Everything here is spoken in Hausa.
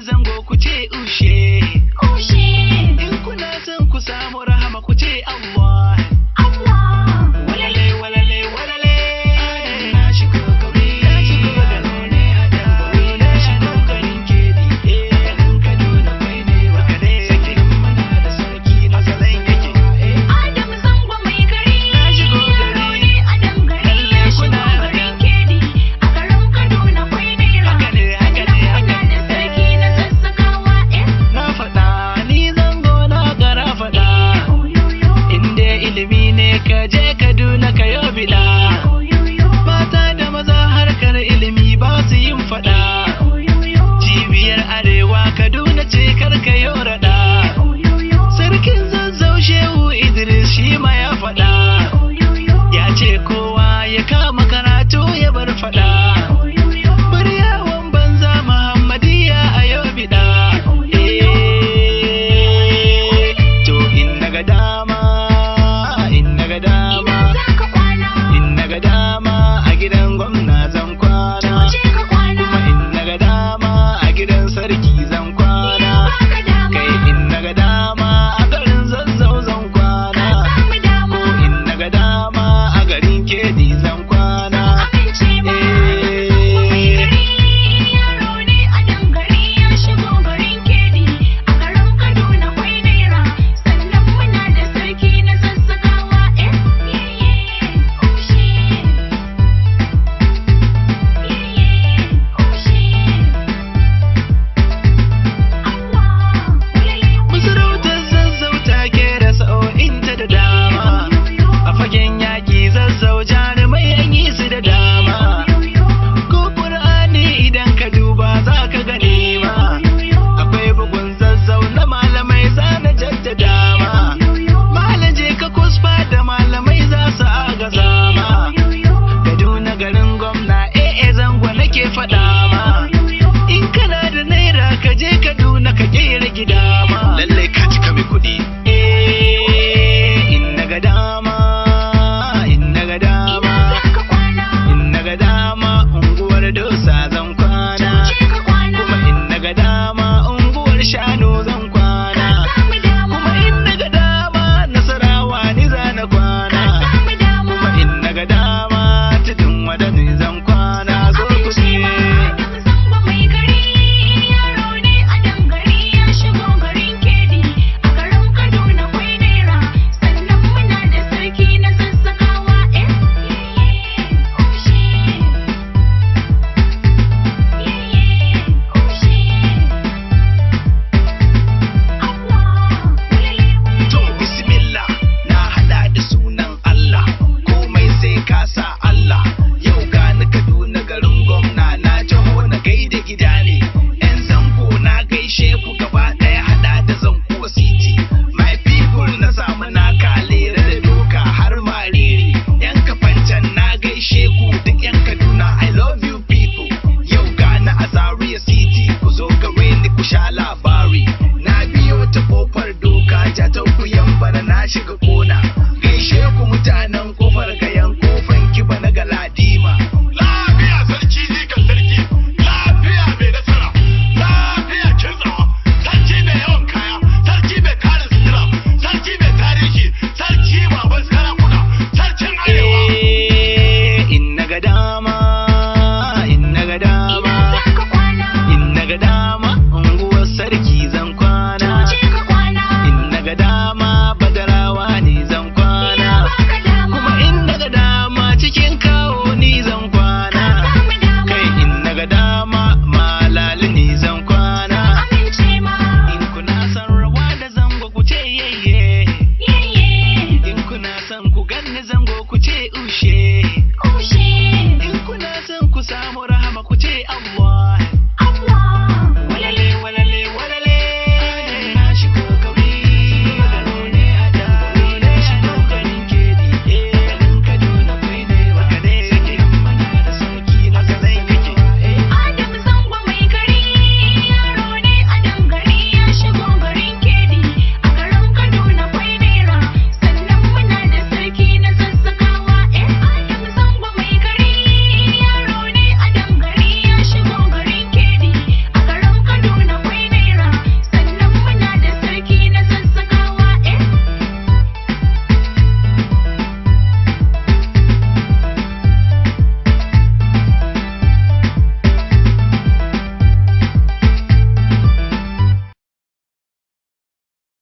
zango ku ce ushe in kuna son ku samu rahama ku ce Allah walale walale walale na shigo gari na shigo garin na shigo garin kedi garin Kaduna kai ne ba sakin mana da sarki na zalan yake Adam zango mai gari na shigo gari a dangare ya shigo garin kedi a garin Kaduna kwai ne haka ne haka ne haka da sarki na sassakawa na faɗa ni zango na gara faɗa inda ilimi ne ka je Kaduna ka yo biɗa mata da maza harkar ilimi ba su yin faɗa cibiyar arewa Kaduna ce karka yo raɗa sarkin zazzau Shehu Idris shi ma ya faɗa ya ce kowa ya kama karatu ya bar faɗa Baryawan banza Muhammadiyya a yau biɗa to in naga dama a gidan gwamna zan kwana kuma in naga dama a gidan sarki zan kwana kai in naga dama a garin zazzau zan kwana ko in naga dama a garin kedi zan kwana masarautar zazzau ta kera sa'o'inta da dama a fagen yaƙi zazzau jarumai an yi su da dama ko ƙur'ani idan ka duba za ka gane ma akwai bugun zazzau na malamai za na jaddada ma malaje ka kusfa da malamai za su agaza ma Kaduna garin gwamna zango nake faɗa ma in kana da naira ka je Kaduna ka kera gida ma lallai ka cika mai kuɗi in naga dama unguwar dosa zan kwana kuma in naga dama unguwar shanu zan kwana kuma in naga dama nasarawa ni za na kwana kuma in naga dama tudun wadani zan kwana zo ku ce to bismillah na hada da sunan Allah komai sai ka sa Allah yau ga ni Kaduna garin gwamna na taho na gaida gida ne yan zango na gaishe ku gaba daya hada da zanko city my people na samu na kalera da doka har mariri yan kafancan na gaishe ku duk yan Kaduna I love you people yau ga ni a Zaria city ku zo gare ni ku sha labari na biyo ta kofar doka jatau ku yambara na shiga kona gaishe ku mutanen kofar gayan kofan kiba na galadima Lafiya sarki zikan sarki, lafiya mai nasara, lafiya kintsawa, sarki mai yawan kaya, sarki mai kare sutura, sarki mai tarihi, sarki baban sarakuna, sarkin arewa. in naga dama